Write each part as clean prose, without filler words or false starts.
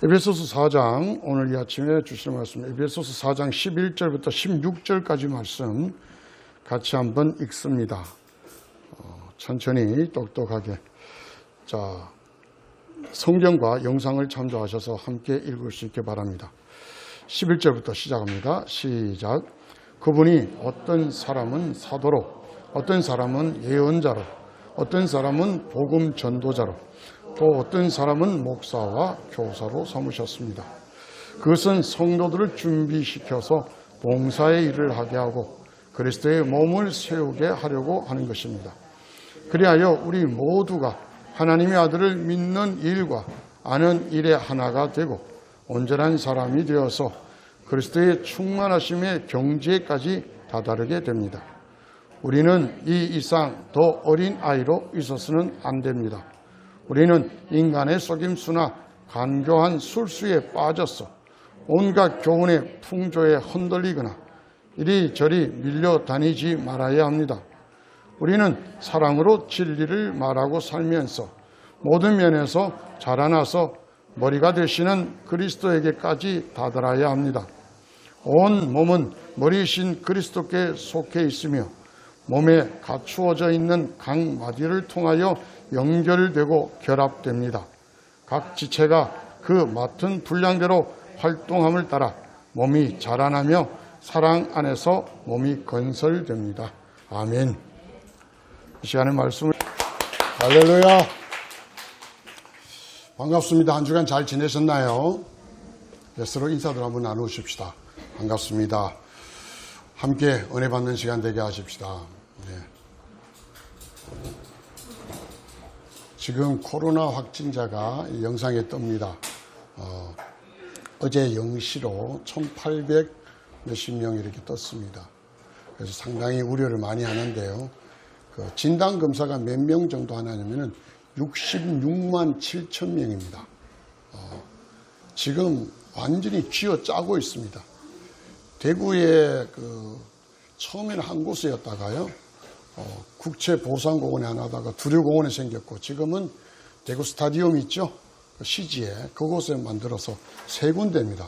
에베소서 4장, 오늘 이 아침에 주실 말씀, 에베소서 4장 11절부터 16절까지 말씀 같이 한번 읽습니다. 천천히 똑똑하게. 자, 성경과 영상을 참조하셔서 함께 읽을 수 있게 바랍니다. 11절부터 시작합니다. 시작. 그분이 어떤 사람은 사도로, 어떤 사람은 예언자로, 어떤 사람은 복음 전도자로, 또 어떤 사람은 목사와 교사로 삼으셨습니다. 그것은 성도들을 준비시켜서 봉사의 일을 하게 하고 그리스도의 몸을 세우게 하려고 하는 것입니다. 그리하여 우리 모두가 하나님의 아들을 믿는 일과 아는 일의 하나가 되고 온전한 사람이 되어서 그리스도의 충만하심의 경지에까지 다다르게 됩니다. 우리는 이 이상 더 어린 아이로 있어서는 안 됩니다. 우리는 인간의 속임수나 간교한 술수에 빠져서 온갖 교훈의 풍조에 흔들리거나 이리저리 밀려다니지 말아야 합니다. 우리는 사랑으로 진리를 말하고 살면서 모든 면에서 자라나서 머리가 되시는 그리스도에게까지 다다라야 합니다. 온 몸은 머리이신 그리스도께 속해 있으며 몸에 갖추어져 있는 각 마디를 통하여 연결되고 결합됩니다. 각 지체가 그 맡은 분량대로 활동함을 따라 몸이 자라나며 사랑 안에서 몸이 건설됩니다. 아멘. 이 시간의 말씀을 할렐루야. 반갑습니다. 한 주간 잘 지내셨나요? 서로 인사들 한번 나누십시다. 반갑습니다. 함께 은혜 받는 시간 되게 하십시다. 네. 지금 코로나 확진자가 영상에 뜹니다. 어제 0시로 1800 몇십 명 이렇게 떴습니다. 그래서 상당히 우려를 많이 하는데요. 진단검사가 몇 명 정도 하냐면은 66만 7천 명입니다. 지금 완전히 쥐어짜고 있습니다. 대구에 처음에는 한 곳이었다가요. 국채보상공원에 하나 하다가 두류공원에 생겼고 지금은 대구 스타디움 있죠? 시지에 그곳에 만들어서 세 군데입니다.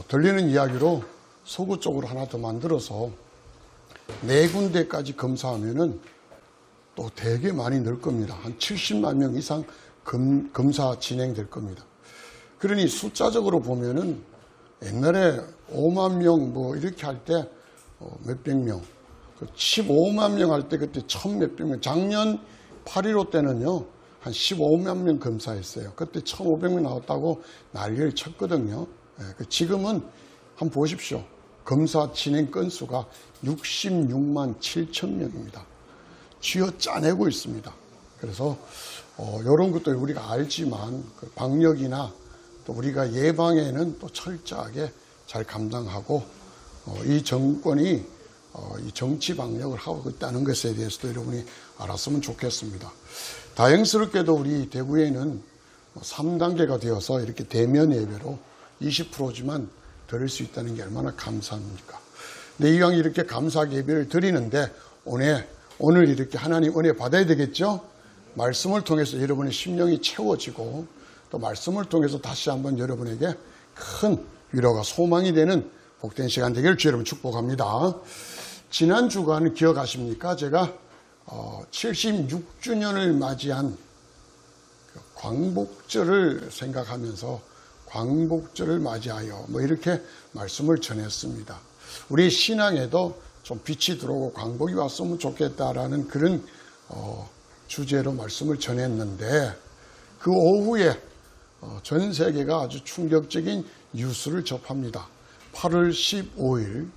들리는 이야기로 서구 쪽으로 하나 더 만들어서 네 군데까지 검사하면은 또 되게 많이 늘 겁니다. 한 70만 명 이상 검사 진행될 겁니다. 그러니 숫자적으로 보면은 옛날에 5만 명 뭐 이렇게 할 때 몇백 명, 15만 명 할 때 그때 1000몇백 명, 작년 8.15 때는요 한 15만 명 검사했어요. 그때 1,500명 나왔다고 난리를 쳤거든요. 지금은 한번 보십시오. 검사 진행 건수가 66만 7천 명입니다. 쥐어 짜내고 있습니다. 그래서 이런 것도 우리가 알지만 방역이나 또 우리가 예방에는 또 철저하게 잘 감당하고 이 정권이 이 정치 방역을 하고 있다는 것에 대해서도 여러분이 알았으면 좋겠습니다. 다행스럽게도 우리 대구에는 3단계가 되어서 이렇게 대면 예배로 20%지만 드릴 수 있다는 게 얼마나 감사합니까? 근데 이왕 이렇게 감사 예배를 드리는데 오늘 이렇게 하나님 은혜 받아야 되겠죠? 말씀을 통해서 여러분의 심령이 채워지고 또 말씀을 통해서 다시 한번 여러분에게 큰 위로가 소망이 되는 복된 시간 되기를 주 여러분 축복합니다. 지난 주간 기억하십니까? 제가 76주년을 맞이한 광복절을 생각하면서 광복절을 맞이하여 뭐 이렇게 말씀을 전했습니다. 우리 신앙에도 좀 빛이 들어오고 광복이 왔으면 좋겠다라는 그런 주제로 말씀을 전했는데 그 오후에 전 세계가 아주 충격적인 뉴스를 접합니다. 8월 15일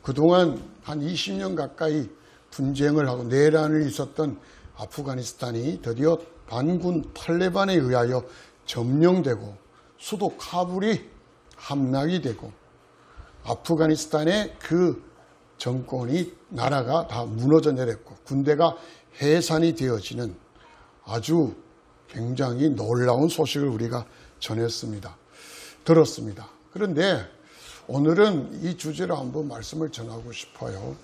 그동안 한 20년 가까이 분쟁을 하고 내란을 있었던 아프가니스탄이 드디어 반군 탈레반에 의하여 점령되고 수도 카불이 함락이 되고 아프가니스탄의 그 정권이 나라가 다 무너져 내렸고 군대가 해산이 되어지는 아주 굉장히 놀라운 소식을 우리가 전했습니다. 들었습니다. 그런데 오늘은 이 주제로 한번 말씀을 전하고 싶어요.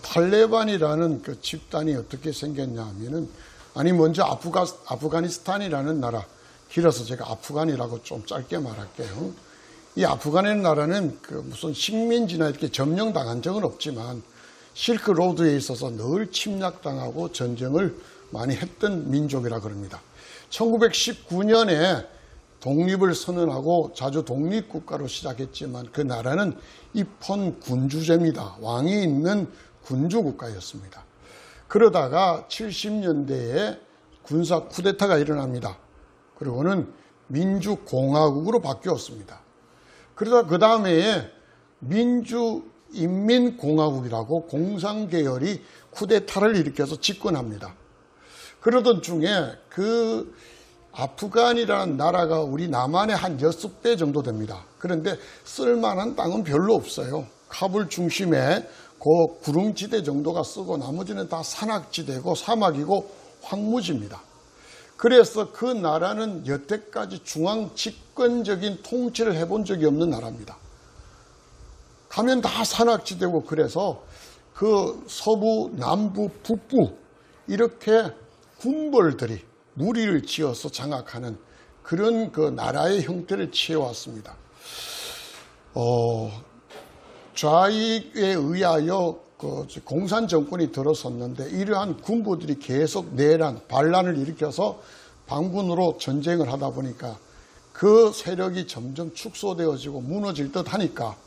탈레반이라는 그 집단이 어떻게 생겼냐 하면은 먼저 아프가니스탄이라는 나라 길어서 제가 아프간이라고 좀 짧게 말할게요. 이 아프간의 나라는 그 무슨 식민지나 이렇게 점령당한 적은 없지만 실크로드에 있어서 늘 침략당하고 전쟁을 많이 했던 민족이라 그럽니다. 1919년에 독립을 선언하고 자주 독립국가로 시작했지만 그 나라는 입헌 군주제입니다. 왕이 있는 군주국가였습니다. 그러다가 70년대에 군사 쿠데타가 일어납니다. 그리고는 민주공화국으로 바뀌었습니다. 그러다 그 다음에 민주인민공화국이라고 공산계열이 쿠데타를 일으켜서 집권합니다. 그러던 중에 그 아프간이라는 나라가 우리 남한의 한 6배 정도 됩니다. 그런데 쓸만한 땅은 별로 없어요. 카불 중심에 그 구릉지대 정도가 쓰고 나머지는 다 산악지대고 사막이고 황무지입니다. 그래서 그 나라는 여태까지 중앙 집권적인 통치를 해본 적이 없는 나라입니다. 가면 다 산악지대고 그래서 그 서부, 남부, 북부 이렇게 군벌들이 무리를 지어서 장악하는 그런 그 나라의 형태를 취해왔습니다. 좌익에 의하여 그 공산 정권이 들어섰는데 이러한 군부들이 계속 내란, 반란을 일으켜서 반군으로 전쟁을 하다 보니까 그 세력이 점점 축소되어지고 무너질 듯 하니까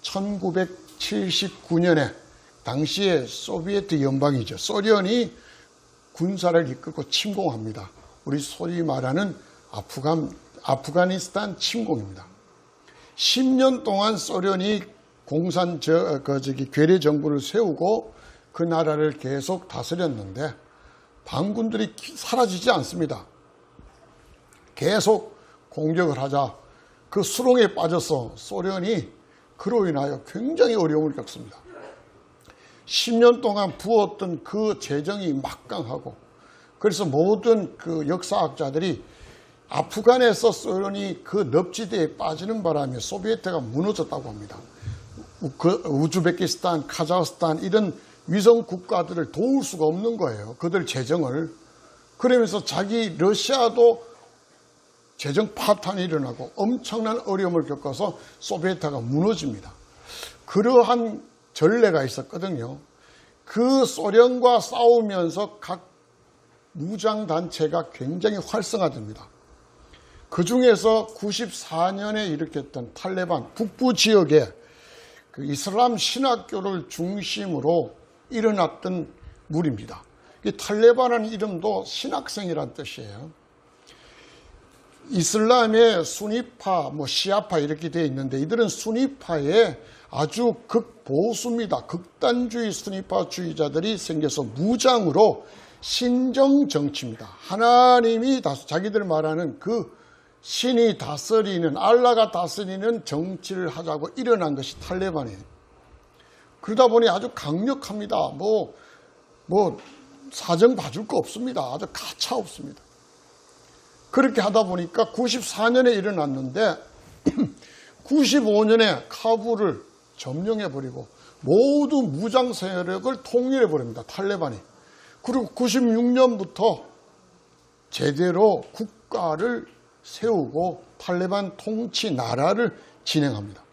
1979년에 당시에 소비에트 연방이죠. 소련이 군사를 이끌고 침공합니다. 우리 소위 말하는 아프가니스탄 침공입니다. 10년 동안 소련이 괴뢰 정부를 세우고 그 나라를 계속 다스렸는데 반군들이 사라지지 않습니다. 계속 공격을 하자 그 수렁에 빠져서 소련이 그로 인하여 굉장히 어려움을 겪습니다. 10년 동안 부었던 그 재정이 막강하고 그래서 모든 그 역사학자들이 아프간에서 소련이 그 늪지대에 빠지는 바람에 소비에트가 무너졌다고 합니다. 우즈베키스탄, 카자흐스탄 이런 위성 국가들을 도울 수가 없는 거예요. 그들 재정을. 그러면서 자기 러시아도 재정 파탄이 일어나고 엄청난 어려움을 겪어서 소비에트가 무너집니다. 그러한 전례가 있었거든요. 그 소련과 싸우면서 각 무장단체가 굉장히 활성화됩니다. 그 중에서 94년에 일으켰던 탈레반 북부 지역에 그 이슬람 신학교를 중심으로 일어났던 무리입니다. 이 탈레반이라는 이름도 신학생이란 뜻이에요. 이슬람의 수니파, 시아파 이렇게 되어 있는데 이들은 수니파의 아주 극보수입니다. 극단주의 수니파주의자들이 생겨서 무장으로 신정정치입니다. 하나님이 자기들 말하는 그 신이 다스리는, 알라가 다스리는 정치를 하자고 일어난 것이 탈레반이에요. 그러다 보니 아주 강력합니다. 사정 봐줄 거 없습니다. 아주 가차 없습니다. 그렇게 하다 보니까 94년에 일어났는데 95년에 카불을 점령해버리고 모두 무장 세력을 통일해버립니다. 탈레반이. 그리고 96년부터 제대로 국가를 세우고 탈레반 통치 나라를 진행합니다.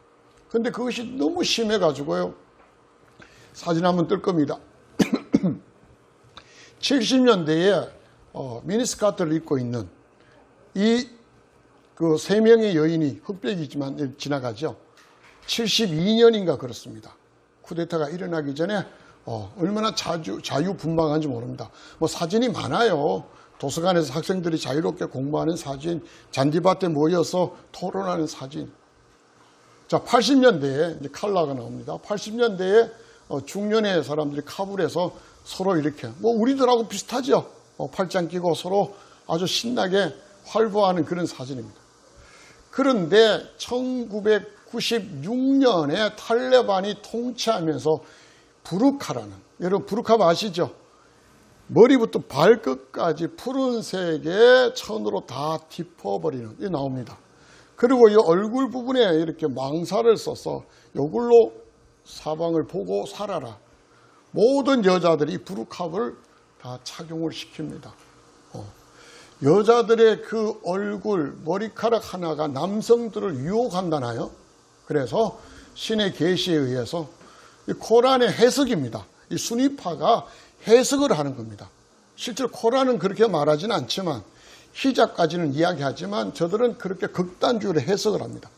그런데 그것이 너무 심해가지고요. 사진 한번 뜰 겁니다. 70년대에 미니스커트를 입고 있는 이 그 3명의 여인이 흑백이지만 지나가죠. 72년인가 그렇습니다. 쿠데타가 일어나기 전에 얼마나 자유분방한지 모릅니다. 사진이 많아요. 도서관에서 학생들이 자유롭게 공부하는 사진, 잔디밭에 모여서 토론하는 사진. 자, 80년대에 이제 칼라가 나옵니다. 80년대에 중년의 사람들이 카불에서 서로 이렇게 우리들하고 비슷하죠. 팔짱 끼고 서로 아주 신나게 활보하는 그런 사진입니다. 그런데 1996년에 탈레반이 통치하면서 부르카라는, 여러분 부르카 아시죠? 머리부터 발끝까지 푸른색의 천으로 다 덮어버리는 게 나옵니다. 그리고 이 얼굴 부분에 이렇게 망사를 써서 이걸로 사방을 보고 살아라. 모든 여자들이 부르카를 다 착용을 시킵니다. 여자들의 그 얼굴, 머리카락 하나가 남성들을 유혹한다나요? 그래서 신의 계시에 의해서 이 코란의 해석입니다. 이 수니파가 해석을 하는 겁니다. 실제로 코란은 그렇게 말하지는 않지만 히잡까지는 이야기하지만 저들은 그렇게 극단적으로 해석을 합니다.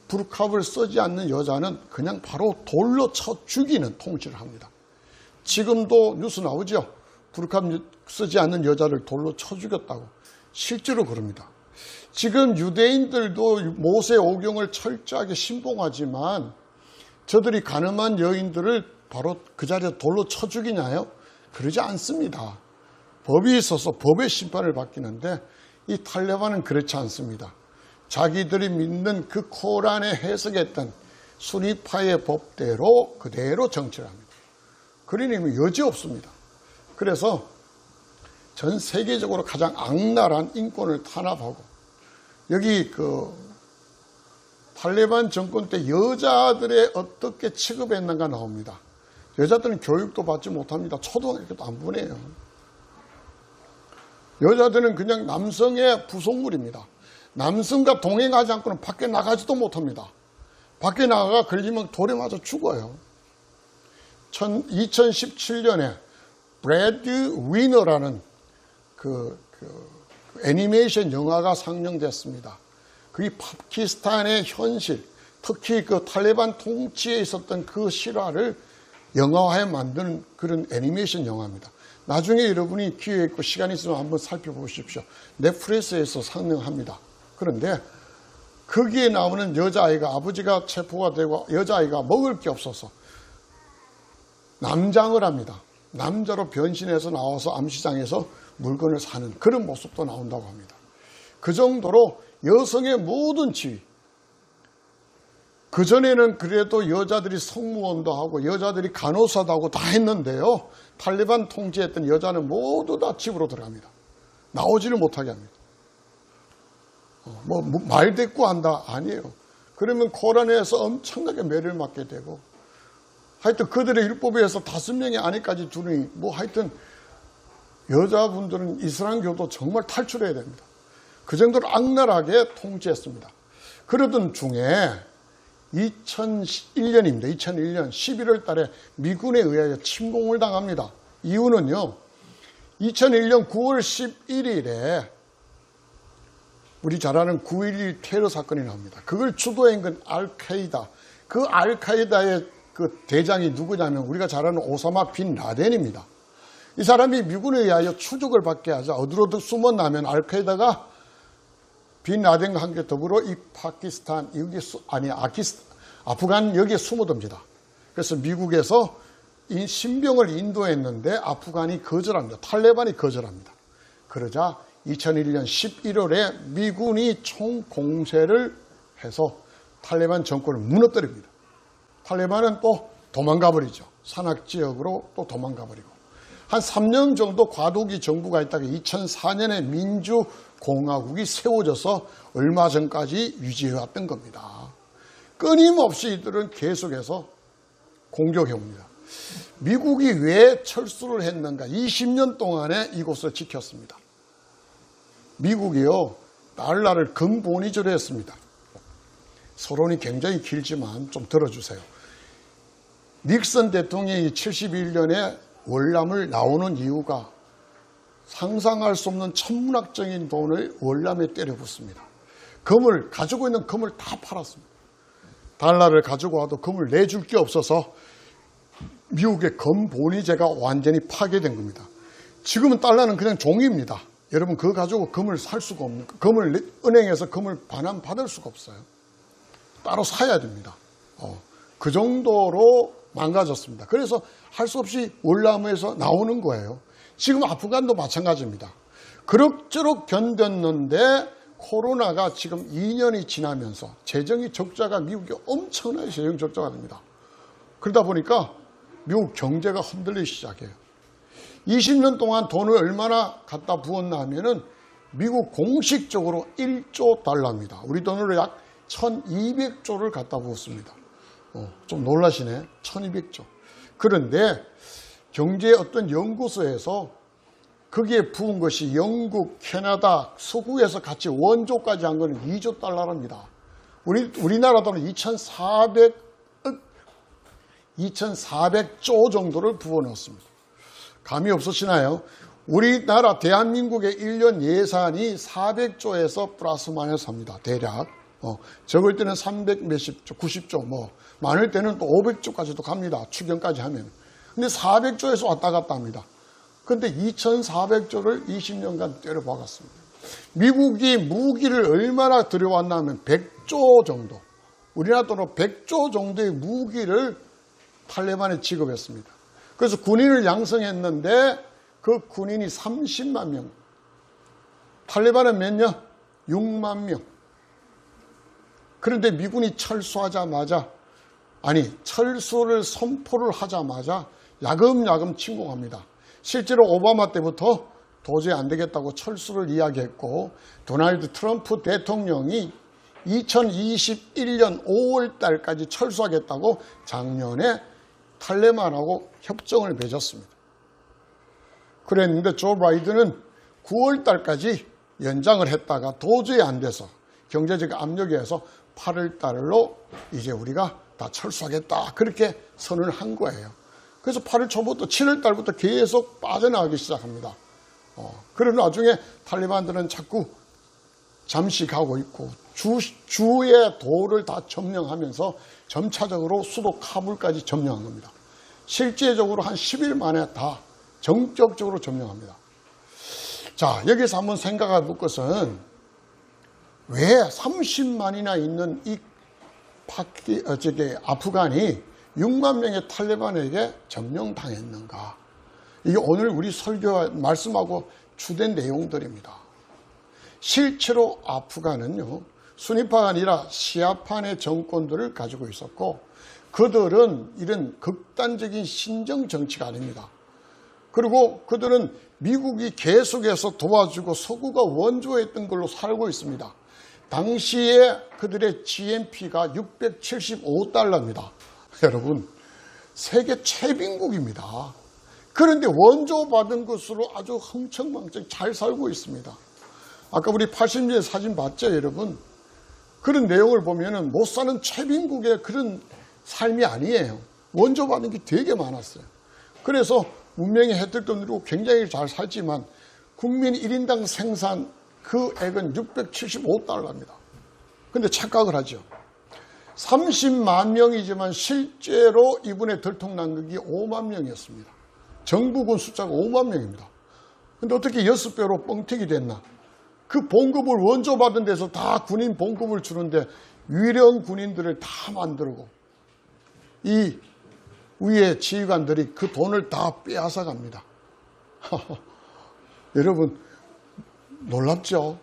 부르캅을 쓰지 않는 여자는 그냥 바로 돌로 쳐 죽이는 통치를 합니다. 지금도 뉴스 나오죠. 부르캅 쓰지 않는 여자를 돌로 쳐 죽였다고. 실제로 그럽니다. 지금 유대인들도 모세 오경을 철저하게 신봉하지만 저들이 가늠한 여인들을 바로 그 자리에 돌로 쳐 죽이나요? 그러지 않습니다. 법이 있어서 법의 심판을 받기는데 이 탈레반은 그렇지 않습니다. 자기들이 믿는 그 코란에 해석했던 수니파의 법대로 그대로 정치를 합니다. 그러니 여지 없습니다. 그래서 전 세계적으로 가장 악랄한 인권을 탄압하고 여기 그 탈레반 정권 때 여자들의 어떻게 취급했는가 나옵니다. 여자들은 교육도 받지 못합니다. 초등학교도 안 보내요. 여자들은 그냥 남성의 부속물입니다. 남성과 동행하지 않고는 밖에 나가지도 못합니다. 밖에 나가가 걸리면 돌에 맞아 죽어요. 2017년에 브래드 위너라는 그 애니메이션 영화가 상영됐습니다. 그게 파키스탄의 현실, 특히 그 탈레반 통치에 있었던 그 실화를 영화화해 만드는 그런 애니메이션 영화입니다. 나중에 여러분이 기회 있고 시간 있으면 한번 살펴보십시오. 넷플릭스에서 상영합니다. 그런데 거기에 나오는 여자아이가 아버지가 체포가 되고 여자아이가 먹을 게 없어서 남장을 합니다. 남자로 변신해서 나와서 암시장에서 물건을 사는 그런 모습도 나온다고 합니다. 그 정도로 여성의 모든 지위, 그전에는 그래도 여자들이 성무원도 하고 여자들이 간호사도 하고 다 했는데요. 탈레반 통치했던 여자는 모두 다 집으로 들어갑니다. 나오지를 못하게 합니다. 말대꾸한다? 아니에요. 그러면 코란에서 엄청나게 매를 맞게 되고 하여튼 그들의 율법에 의해서 5명의 아내까지 두니 하여튼 여자분들은 이슬람교도 정말 탈출해야 됩니다. 그 정도로 악랄하게 통치했습니다. 그러던 중에 2001년입니다. 2001년 11월 달에 미군에 의하여 침공을 당합니다. 이유는요. 2001년 9월 11일에 우리 잘 아는 9.11 테러 사건이 나옵니다. 그걸 주도한 건 알카이다. 그 알카이다의 그 대장이 누구냐면 우리가 잘 아는 오사마 빈 라덴입니다. 이 사람이 미군에 의하여 추적을 받게 하자 어디로 숨었냐면 알카이다가 빈 라덴과 함께 더불어 이 파키스탄, 아프간 여기에 숨어듭니다. 그래서 미국에서 신병을 인도했는데 아프간이 거절합니다. 탈레반이 거절합니다. 그러자 2001년 11월에 미군이 총공세를 해서 탈레반 정권을 무너뜨립니다. 탈레반은 또 도망가 버리죠. 산악지역으로 또 도망가 버리고 한 3년 정도 과도기 정부가 있다가 2004년에 민주공화국이 세워져서 얼마 전까지 유지해왔던 겁니다. 끊임없이 이들은 계속해서 공격해옵니다. 미국이 왜 철수를 했는가? 20년 동안에 이곳을 지켰습니다. 미국이요, 달러를 근본위주로 했습니다. 서론이 굉장히 길지만 좀 들어주세요. 닉슨 대통령이 71년에 월남을 나오는 이유가 상상할 수 없는 천문학적인 돈을 월남에 때려붓습니다. 금을, 가지고 있는 금을 다 팔았습니다. 달러를 가지고 와도 금을 내줄 게 없어서 미국의 금본위제가 완전히 파괴된 겁니다. 지금은 달러는 그냥 종이입니다. 여러분 그거 가지고 금을 살 수가 없는, 금을 은행에서 금을 반환받을 수가 없어요. 따로 사야 됩니다. 그 정도로 망가졌습니다. 그래서 할 수 없이 월남에서 나오는 거예요. 지금 아프간도 마찬가지입니다. 그럭저럭 견뎠는데 코로나가 지금 2년이 지나면서 재정이 적자가 미국이 엄청나게 재정 적자가 됩니다. 그러다 보니까 미국 경제가 흔들리기 시작해요. 20년 동안 돈을 얼마나 갖다 부었나 하면은 미국 공식적으로 1조 달러입니다. 우리 돈으로 약 1200조를 갖다 부었습니다. 좀 놀라시네. 1200조. 그런데 경제 어떤 연구소에서 거기에 부은 것이 영국, 캐나다, 서구에서 같이 원조까지 한 거는 2조 달러랍니다. 우리나라 돈은 2,400조 정도를 부어넣었습니다. 감이 없으시나요? 우리나라 대한민국의 1년 예산이 400조에서 플러스 마이너스 합니다. 대략. 적을 때는 300 몇십 조, 90조, 많을 때는 또 500조까지도 갑니다. 추경까지 하면. 근데 400조에서 왔다 갔다 합니다. 근데 2,400조를 20년간 때려박았습니다. 미국이 무기를 얼마나 들여왔나 하면 100조 정도. 우리나라 돈으로 100조 정도의 무기를 탈레반에 지급했습니다. 그래서 군인을 양성했는데 그 군인이 30만 명. 탈레반은 몇 명? 6만 명. 그런데 미군이 철수를 선포를 하자마자 야금야금 침공합니다. 실제로 오바마 때부터 도저히 안 되겠다고 철수를 이야기했고 도널드 트럼프 대통령이 2021년 5월 달까지 철수하겠다고 작년에 탈레반하고 협정을 맺었습니다. 그랬는데 조 바이든은 9월 달까지 연장을 했다가 도저히 안 돼서 경제적 압력에 의해서 8월 달로 이제 우리가 다 철수하겠다 그렇게 선언을 한 거예요. 그래서 8월 초부터 7월 달부터 계속 빠져나가기 시작합니다. 그러나 나중에 탈레반들은 자꾸 잠시 가고 있고 주의 도를 다 점령하면서 점차적으로 수도 카불까지 점령한 겁니다. 실제적으로 한 10일 만에 다 정적적으로 점령합니다. 자, 여기서 한번 생각해 볼 것은 왜 30만이나 있는 이 아프간이 6만 명의 탈레반에게 점령당했는가? 이게 오늘 우리 설교 말씀하고 주된 내용들입니다. 실제로 아프간은요, 수니파가 아니라 시아판의 정권들을 가지고 있었고 그들은 이런 극단적인 신정 정치가 아닙니다. 그리고 그들은 미국이 계속해서 도와주고 서구가 원조했던 걸로 살고 있습니다. 당시에 그들의 GNP가 675달러입니다. 여러분, 세계 최빈국입니다. 그런데 원조받은 것으로 아주 흥청망청 잘 살고 있습니다. 아까 우리 80년대 사진 봤죠, 여러분? 그런 내용을 보면은 못 사는 최빈국의 그런 삶이 아니에요. 원조받은 게 되게 많았어요. 그래서 문명의 혜택도 누리고 굉장히 잘 살지만 국민 1인당 생산 그 액은 675달러입니다. 근데 착각을 하죠. 30만 명이지만 실제로 이분의 들통난국이 5만 명이었습니다. 정부군 숫자가 5만 명입니다. 근데 어떻게 6배로 뻥튀기 됐나? 그 봉급을 원조받은 데서 다 군인 봉급을 주는데 유령 군인들을 다 만들고 이 위에 지휘관들이 그 돈을 다 빼앗아 갑니다. 여러분 놀랍죠?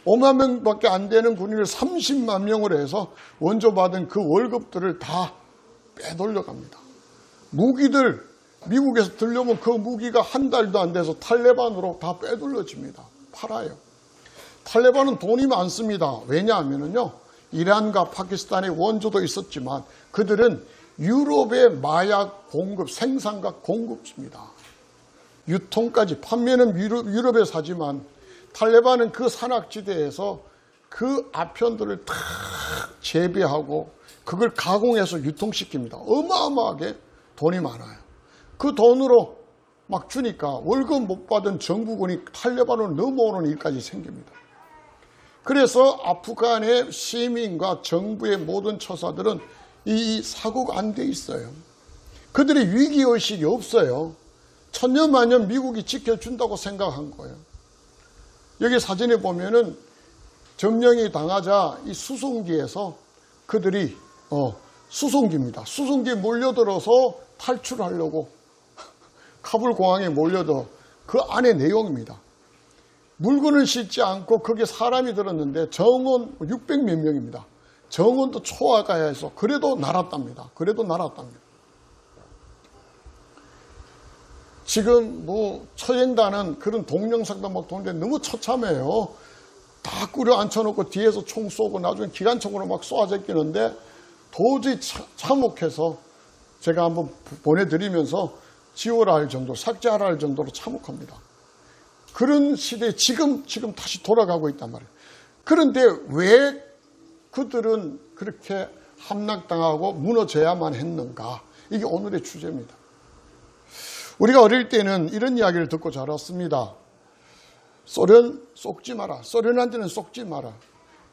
5만 명밖에 안 되는 군인을 30만 명으로 해서 원조받은 그 월급들을 다 빼돌려 갑니다. 무기들 미국에서 들려오면 그 무기가 한 달도 안 돼서 탈레반으로 다 빼돌려집니다. 팔아요. 탈레반은 돈이 많습니다. 왜냐하면요, 이란과 파키스탄의 원조도 있었지만 그들은 유럽의 마약 공급, 생산과 공급입니다. 유통까지, 판매는 유럽에 사지만 탈레반은 그 산악지대에서 그 아편들을 다 재배하고 그걸 가공해서 유통시킵니다. 어마어마하게 돈이 많아요. 그 돈으로 막 주니까 월급 못 받은 정부군이 탈레반으로 넘어오는 일까지 생깁니다. 그래서 아프간의 시민과 정부의 모든 처사들은 이 사고가 안 돼 있어요. 그들의 위기의식이 없어요. 천년만년 미국이 지켜준다고 생각한 거예요. 여기 사진에 보면은 점령이 당하자 이 수송기에서 그들이 수송기입니다. 수송기에 몰려들어서 탈출하려고 카불 공항에 몰려들어 그 안의 내용입니다. 물건을 싣지 않고 거기에 사람이 들었는데 정원 600 몇 명입니다. 정원도 초과해야 해서 그래도 날았답니다. 지금 처형단은 그런 동영상도 막 도는데 너무 처참해요. 다 꾸려 앉혀놓고 뒤에서 총 쏘고 나중에 기관총으로 막 쏘아제끼는데 도저히 참혹해서 제가 한번 보내드리면서 지워라 할 정도, 삭제하라 할 정도로 참혹합니다. 그런 시대에 지금 다시 돌아가고 있단 말이에요. 그런데 왜 그들은 그렇게 함락당하고 무너져야만 했는가? 이게 오늘의 주제입니다. 우리가 어릴 때는 이런 이야기를 듣고 자랐습니다. 소련 속지 마라. 소련한테는 속지 마라.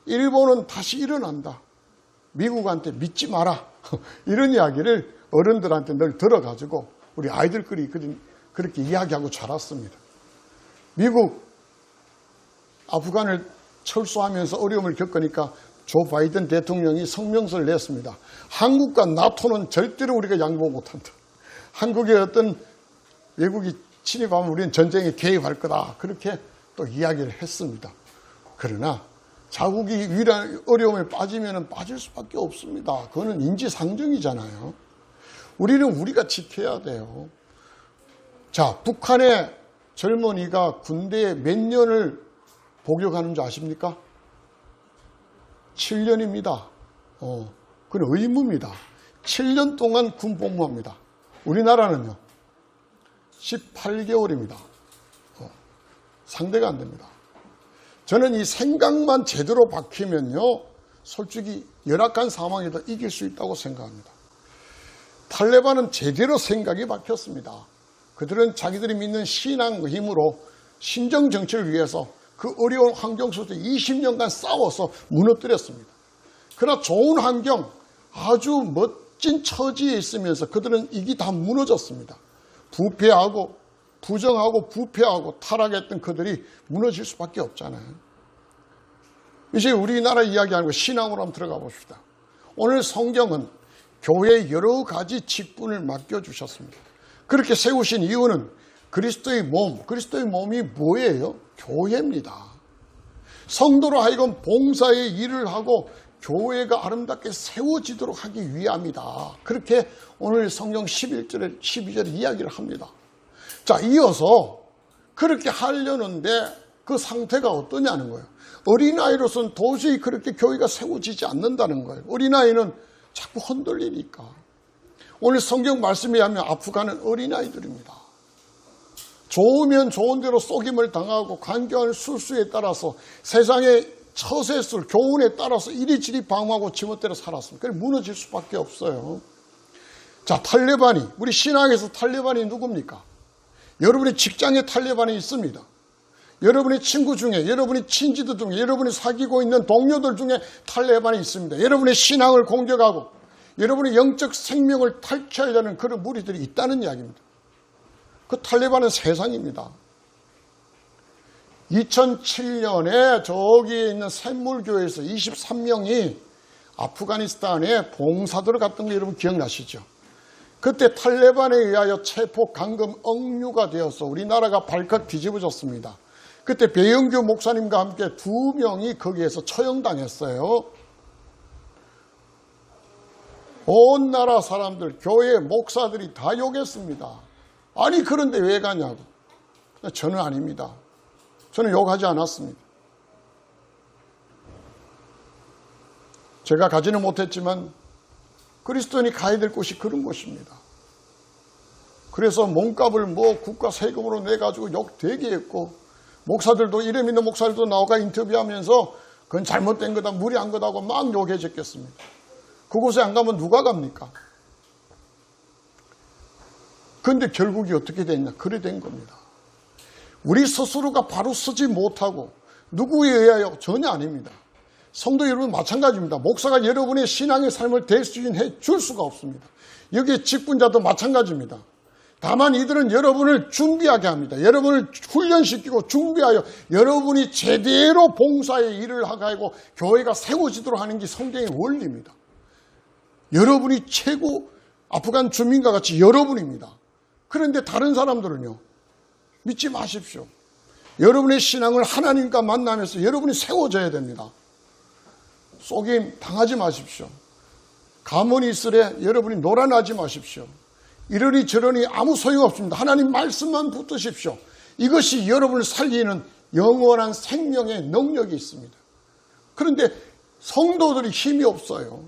일본은 다시 일어난다. 미국한테 믿지 마라. 이런 이야기를 어른들한테 늘 들어가지고 우리 아이들끼리 그렇게 이야기하고 자랐습니다. 미국 아프간을 철수하면서 어려움을 겪으니까 조 바이든 대통령이 성명서를 냈습니다. 한국과 나토는 절대로 우리가 양보 못한다. 한국의 어떤 외국이 침입하면 우리는 전쟁에 개입할 거다. 그렇게 또 이야기를 했습니다. 그러나 자국이 위란 어려움에 빠지면 빠질 수밖에 없습니다. 그거는 인지상정이잖아요. 우리는 우리가 지켜야 돼요. 자, 북한의 젊은이가 군대에 몇 년을 복역하는 줄 아십니까? 7년입니다. 그건 의무입니다. 7년 동안 군 복무합니다. 우리나라는요, 18개월입니다. 상대가 안 됩니다. 저는 이 생각만 제대로 박히면요, 솔직히 열악한 상황에도 이길 수 있다고 생각합니다. 탈레반은 제대로 생각이 박혔습니다. 그들은 자기들이 믿는 신앙의 힘으로 신정 정치를 위해서 그 어려운 환경 속에서 20년간 싸워서 무너뜨렸습니다. 그러나 좋은 환경, 아주 멋진 처지에 있으면서 그들은 이게 다 무너졌습니다. 부패하고 부정하고 부패하고 타락했던 그들이 무너질 수밖에 없잖아요. 이제 우리나라 이야기하는 거 신앙으로 한번 들어가 봅시다. 오늘 성경은 교회에 여러 가지 직분을 맡겨주셨습니다. 그렇게 세우신 이유는 그리스도의 몸이 뭐예요? 교회입니다. 성도로 하여금 봉사의 일을 하고 교회가 아름답게 세워지도록 하기 위함이다. 그렇게 오늘 성경 11절에 12절에 이야기를 합니다. 자, 이어서 그렇게 하려는데 그 상태가 어떠냐는 거예요. 어린아이로서는 도저히 그렇게 교회가 세워지지 않는다는 거예요. 어린아이는 자꾸 흔들리니까. 오늘 성경 말씀에 하면 아프간은 어린아이들입니다. 좋으면 좋은 대로 속임을 당하고 관계하는 술수에 따라서 세상의 처세술, 교훈에 따라서 이리저리 방황하고 지멋대로 살았습니다. 그래서 무너질 수밖에 없어요. 자, 탈레반이, 우리 신앙에서 탈레반이 누굽니까? 여러분의 직장에 탈레반이 있습니다. 여러분의 친구 중에, 여러분의 친지들 중에, 여러분이 사귀고 있는 동료들 중에 탈레반이 있습니다. 여러분의 신앙을 공격하고 여러분의 영적 생명을 탈취하려는 그런 무리들이 있다는 이야기입니다. 그 탈레반은 세상입니다. 2007년에 저기에 있는 샘물교회에서 23명이 아프가니스탄에 봉사들을 갔던 거 여러분 기억나시죠? 그때 탈레반에 의하여 체포, 감금, 억류가 되어서 우리나라가 발칵 뒤집어졌습니다. 그때 배영규 목사님과 함께 2명이 거기에서 처형당했어요. 온 나라 사람들, 교회 목사들이 다 욕했습니다. 아니 그런데 왜 가냐고. 저는 아닙니다. 저는 욕하지 않았습니다. 제가 가지는 못했지만 그리스도인이 가야 될 곳이 그런 곳입니다. 그래서 몸값을 국가 세금으로 내가지고 욕 되게 했고, 목사들도 이름 있는 목사들도 나와가 인터뷰하면서 그건 잘못된 거다, 무리한 거다고 막 욕해 적겠습니다. 그곳에 안 가면 누가 갑니까? 그런데 결국이 어떻게 됐냐? 그래 된 겁니다. 우리 스스로가 바로 서지 못하고 누구에 의하여 전혀 아닙니다. 성도 여러분 마찬가지입니다. 목사가 여러분의 신앙의 삶을 대신해 줄 수가 없습니다. 여기에 직분자도 마찬가지입니다. 다만 이들은 여러분을 준비하게 합니다. 여러분을 훈련시키고 준비하여 여러분이 제대로 봉사의 일을 하고 교회가 세워지도록 하는 게 성경의 원리입니다. 여러분이 최고 아프간 주민과 같이 여러분입니다. 그런데 다른 사람들은요, 믿지 마십시오. 여러분의 신앙을 하나님과 만나면서 여러분이 세워져야 됩니다. 속임 당하지 마십시오. 가문이 있으래 여러분이 노란하지 마십시오. 이러니 저러니 아무 소용없습니다. 하나님 말씀만 붙드십시오. 이것이 여러분을 살리는 영원한 생명의 능력이 있습니다. 그런데 성도들이 힘이 없어요.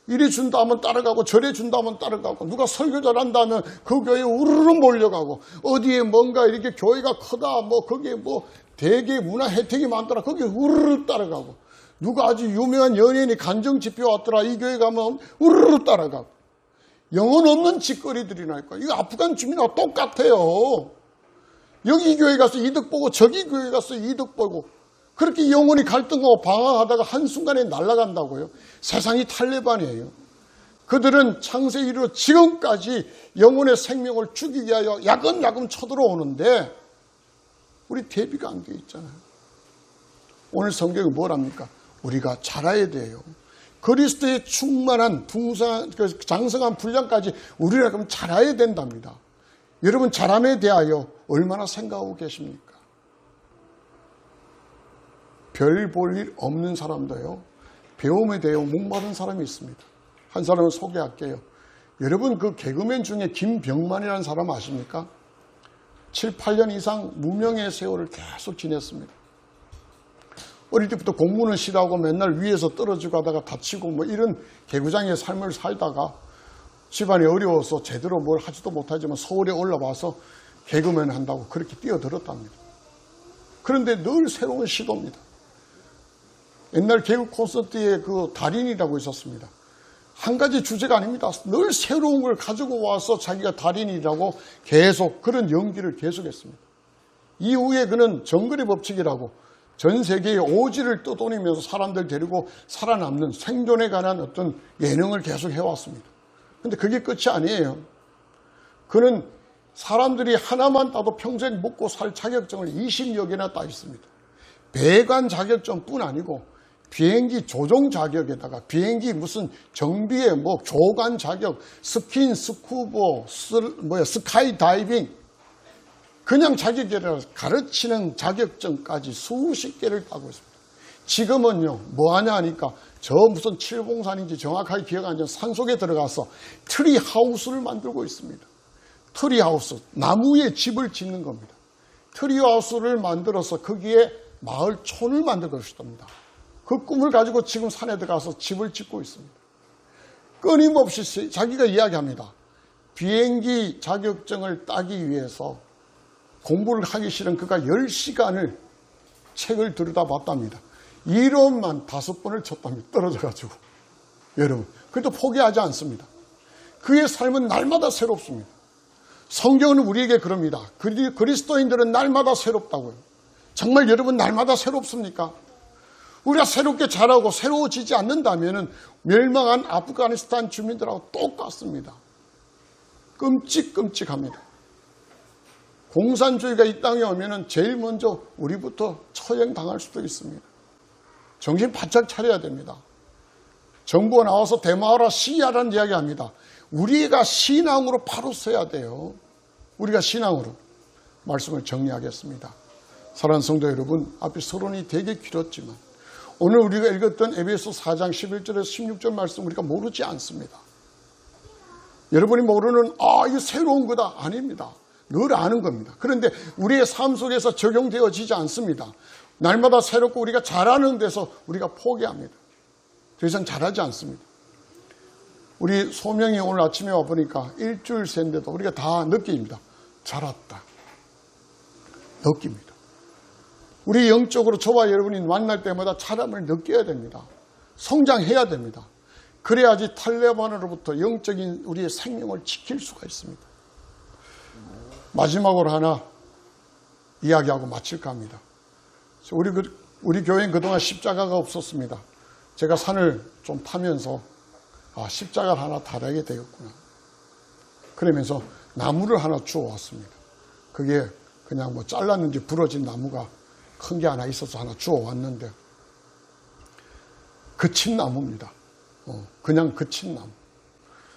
이리 준다 하면 따라가고 저리 준다 하면 따라가고 누가 설교 잘한다 하면 그 교회에 우르르 몰려가고 어디에 뭔가 이렇게 교회가 크다 뭐 거기에 뭐 대개 문화 혜택이 많더라 거기에 우르르 따라가고 누가 아주 유명한 연예인이 간증 집회 왔더라 이 교회 가면 우르르 따라가고 영혼 없는 짓거리들이라니까. 이거 아프간 주민하고 똑같아요. 여기 교회 가서 이득 보고 저기 교회 가서 이득 보고 그렇게 영혼이 갈등하고 방황하다가 한순간에 날아간다고요. 세상이 탈레반이에요. 그들은 창세 이후로 지금까지 영혼의 생명을 죽이기 위하여 야금야금 쳐들어오는데 우리 대비가 안 돼 있잖아요. 오늘 성경이 뭐랍니까? 우리가 자라야 돼요. 그리스도의 충만한 장성한 분량까지 우리가 그럼 자라야 된답니다. 여러분 자람에 대하여 얼마나 생각하고 계십니까? 별 볼 일 없는 사람도요. 배움에 대해 목마른 사람이 있습니다. 한 사람을 소개할게요. 여러분 그 개그맨 중에 김병만이라는 사람 아십니까? 7, 8년 이상 무명의 세월을 계속 지냈습니다. 어릴 때부터 공부는 싫어하고 맨날 위에서 떨어지고 하다가 다치고 뭐 이런 개구장의 삶을 살다가 집안이 어려워서 제대로 뭘 하지도 못하지만 서울에 올라와서 개그맨 한다고 그렇게 뛰어들었답니다. 그런데 늘 새로운 시도입니다. 옛날 개그 콘서트에 그 달인이라고 있었습니다. 한 가지 주제가 아닙니다. 늘 새로운 걸 가지고 와서 자기가 달인이라고 계속 그런 연기를 계속했습니다. 이후에 그는 정글의 법칙이라고 전 세계의 오지를 떠돌리면서 사람들 데리고 살아남는 생존에 관한 어떤 예능을 계속 해왔습니다. 근데 그게 끝이 아니에요. 그는 사람들이 하나만 따도 평생 먹고 살 자격증을 20여 개나 따 있습니다. 배관 자격증뿐 아니고 비행기 조종 자격에다가 비행기 무슨 정비에 뭐 교관 자격, 스킨, 스쿠버, 스카이 다이빙 그냥 자격이라 가르치는 자격증까지 수십 개를 따고 있습니다. 지금은요 뭐 하냐 하니까 저 무슨 칠봉산인지 정확하게 기억 안 나는 산속에 들어가서 트리하우스를 만들고 있습니다. 트리하우스, 나무에 집을 짓는 겁니다. 트리하우스를 만들어서 거기에 마을촌을 만들고 싶답니다. 그 꿈을 가지고 지금 산에 들어가서 집을 짓고 있습니다. 끊임없이 자기가 이야기합니다. 비행기 자격증을 따기 위해서 공부를 하기 싫은 그가 10시간을 책을 들여다봤답니다. 이론만 5번을 쳤답니다. 떨어져가지고. 여러분, 그래도 포기하지 않습니다. 그의 삶은 날마다 새롭습니다. 성경은 우리에게 그럽니다. 그리스도인들은 날마다 새롭다고요. 정말 여러분 날마다 새롭습니까? 우리가 새롭게 자라고 새로워지지 않는다면 멸망한 아프가니스탄 주민들하고 똑같습니다. 끔찍합니다. 공산주의가 이 땅에 오면 제일 먼저 우리부터 처형당할 수도 있습니다. 정신 바짝 차려야 됩니다. 정부가 나와서 대마하라 시위하라는 이야기합니다. 우리가 신앙으로 바로 서야 돼요. 우리가 신앙으로. 말씀을 정리하겠습니다. 사랑하는 성도 여러분, 앞에 서론이 되게 길었지만 오늘 우리가 읽었던 에베소 4장 11절에서 16절 말씀 우리가 모르지 않습니다. 여러분이 모르는 이거 새로운 거다. 아닙니다. 늘 아는 겁니다. 그런데 우리의 삶 속에서 적용되어지지 않습니다. 날마다 새롭고 우리가 잘하는 데서 우리가 포기합니다. 더 이상 잘하지 않습니다. 우리 소명이 오늘 아침에 와보니까 일주일 새인데도 우리가 다 느낍니다. 잘했다. 느낍니다. 우리 영적으로 저와 여러분이 만날 때마다 자람을 느껴야 됩니다. 성장해야 됩니다. 그래야지 탈레반으로부터 영적인 우리의 생명을 지킬 수가 있습니다. 마지막으로 하나 이야기하고 마칠까 합니다. 우리 교회는 그동안 십자가가 없었습니다. 제가 산을 좀 타면서 십자가를 하나 달아야 되겠구나. 그러면서 나무를 하나 주워왔습니다. 그게 그냥 뭐 잘랐는지 부러진 나무가 큰 게 하나 있어서 하나 주워왔는데 그친 나무입니다. 그냥 그친 나무.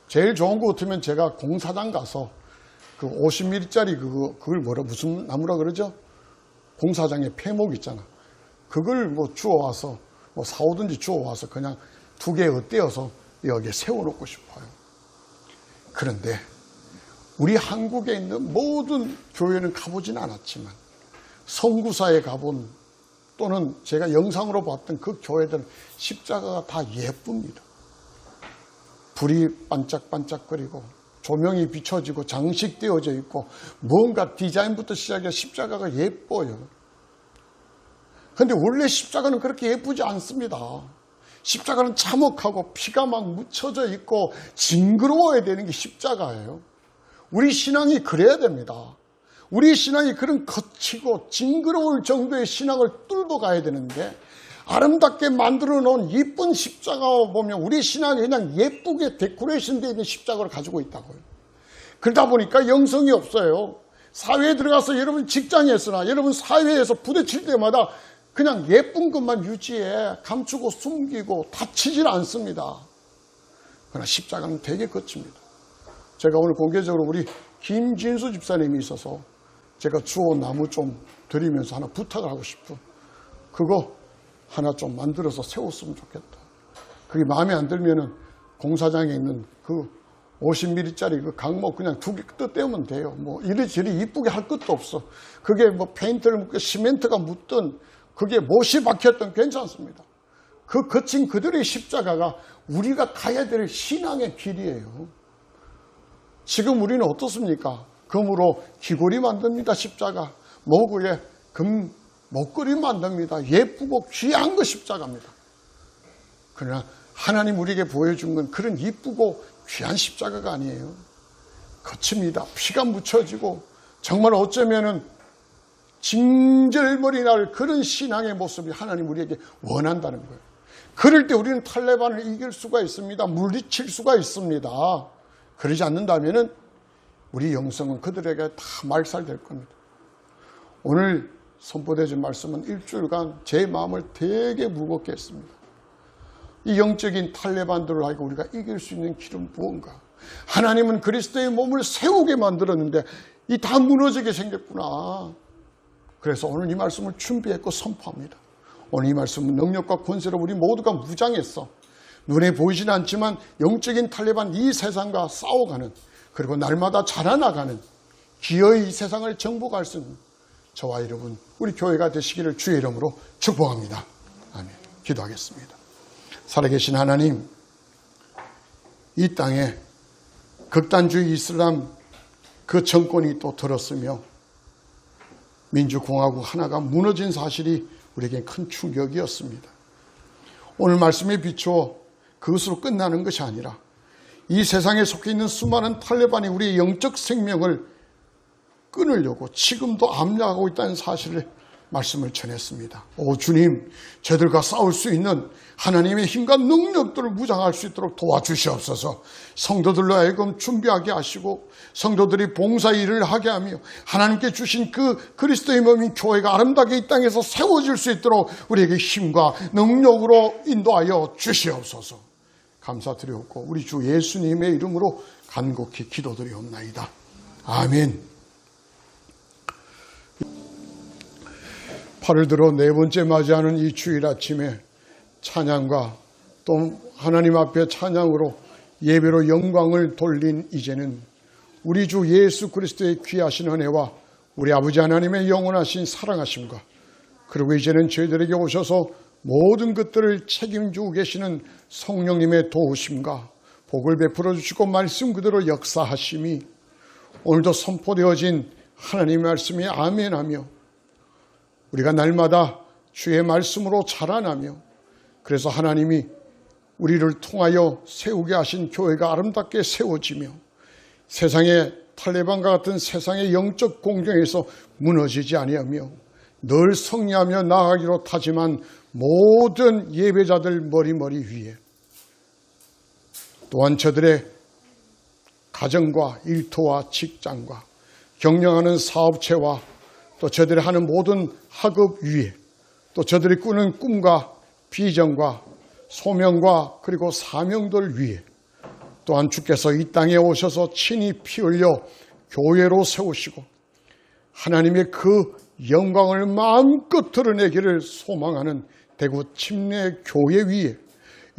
제일 좋은 거 같으면 제가 공사장 가서 그 50mm짜리 그걸 무슨 나무라 그러죠? 공사장에 폐목 있잖아. 그걸 뭐 주워와서 뭐 사오든지 주워와서 그냥 2개 엇대어서 여기에 세워놓고 싶어요. 그런데 우리 한국에 있는 모든 교회는 가보진 않았지만 선구사에 가본 또는 제가 영상으로 봤던 그 교회들은 십자가가 다 예쁩니다. 불이 반짝반짝거리고 조명이 비춰지고 장식되어져 있고 뭔가 디자인부터 시작해 십자가가 예뻐요. 그런데 원래 십자가는 그렇게 예쁘지 않습니다. 십자가는 참혹하고 피가 막 묻혀져 있고 징그러워야 되는 게 십자가예요. 우리 신앙이 그래야 됩니다. 우리 신앙이 그런 거치고 징그러울 정도의 신앙을 뚫고 가야 되는데 아름답게 만들어 놓은 이쁜 십자가 보면 우리 신앙이 그냥 예쁘게 데코레이션 되어 있는 십자가를 가지고 있다고요. 그러다 보니까 영성이 없어요. 사회에 들어가서 여러분 직장에서나 여러분 사회에서 부딪힐 때마다 그냥 예쁜 것만 유지해 감추고 숨기고 다치질 않습니다. 그러나 십자가는 되게 거칩니다. 제가 오늘 공개적으로 우리 김진수 집사님이 있어서 제가 주워 나무 좀 드리면서 하나 부탁을 하고 싶어. 그거 하나 좀 만들어서 세웠으면 좋겠다. 그게 마음에 안 들면은 공사장에 있는 그 50mm짜리 그 강목 그냥 2개 떼우면 돼요. 뭐 이리저리 이쁘게 할 것도 없어. 그게 뭐 페인트를 묻고 시멘트가 묻든 그게 못이 박혔든 괜찮습니다. 그 거친 그들의 십자가가 우리가 가야 될 신앙의 길이에요. 지금 우리는 어떻습니까? 금으로 귀걸이 만듭니다. 십자가. 목에 금 목걸이 만듭니다. 예쁘고 귀한 거 십자가입니다. 그러나 하나님 우리에게 보여준 건 그런 이쁘고 귀한 십자가가 아니에요. 거칩니다. 피가 묻혀지고 정말 어쩌면은 징절머리 날 그런 신앙의 모습이 하나님 우리에게 원한다는 거예요. 그럴 때 우리는 탈레반을 이길 수가 있습니다. 물리칠 수가 있습니다. 그러지 않는다면은 우리 영성은 그들에게 다 말살될 겁니다. 오늘 선포되어진 말씀은 일주일간 제 마음을 되게 무겁게 했습니다. 이 영적인 탈레반들을 하고 우리가 이길 수 있는 길은 무언가? 하나님은 그리스도의 몸을 세우게 만들었는데 이 다 무너지게 생겼구나. 그래서 오늘 이 말씀을 준비했고 선포합니다. 오늘 이 말씀은 능력과 권세로 우리 모두가 무장했어. 눈에 보이진 않지만 영적인 탈레반 이 세상과 싸워가는 그리고 날마다 자라나가는 기어이 이 세상을 정복할 수 있는 저와 여러분 우리 교회가 되시기를 주의 이름으로 축복합니다. 아멘. 기도하겠습니다. 살아계신 하나님, 이 땅에 극단주의 이슬람 그 정권이 또 들었으며 민주공화국 하나가 무너진 사실이 우리에게 큰 충격이었습니다. 오늘 말씀에 비추어 그것으로 끝나는 것이 아니라 이 세상에 속해 있는 수많은 탈레반이 우리의 영적 생명을 끊으려고 지금도 압력하고 있다는 사실을 말씀을 전했습니다. 오 주님, 저들과 싸울 수 있는 하나님의 힘과 능력들을 무장할 수 있도록 도와주시옵소서. 성도들로 하여금 준비하게 하시고 성도들이 봉사 일을 하게 하며 하나님께 주신 그 그리스도의 몸인 교회가 아름답게 이 땅에서 세워질 수 있도록 우리에게 힘과 능력으로 인도하여 주시옵소서. 감사드리옵고 우리 주 예수님의 이름으로 간곡히 기도드리옵나이다. 아멘. 8을 들어 네 번째 맞이하는 이 주일 아침에 찬양과 또 하나님 앞에 찬양으로 예배로 영광을 돌린 이제는 우리 주 예수 그리스도의 귀하신 은혜와 우리 아버지 하나님의 영원하신 사랑하심과 그리고 이제는 저희들에게 오셔서 모든 것들을 책임지고 계시는 성령님의 도우심과 복을 베풀어 주시고 말씀 그대로 역사하심이 오늘도 선포되어진 하나님의 말씀이 아멘하며 우리가 날마다 주의 말씀으로 자라나며 그래서 하나님이 우리를 통하여 세우게 하신 교회가 아름답게 세워지며 세상의 탈레반과 같은 세상의 영적 공경에서 무너지지 아니하며 늘 승리하며 나아가기로 다짐한 모든 예배자들 머리 위에 또한 저들의 가정과 일터와 직장과 경영하는 사업체와 또 저들이 하는 모든 학업 위에 또 저들이 꾸는 꿈과 비전과 소명과 그리고 사명들 위에 또한 주께서 이 땅에 오셔서 친히 피 흘려 교회로 세우시고 하나님의 그 영광을 마음껏 드러내기를 소망하는 대구 침례 교회 위에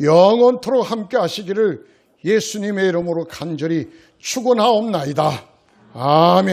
영원토록 함께 하시기를 예수님의 이름으로 간절히 축원하옵나이다. 아멘.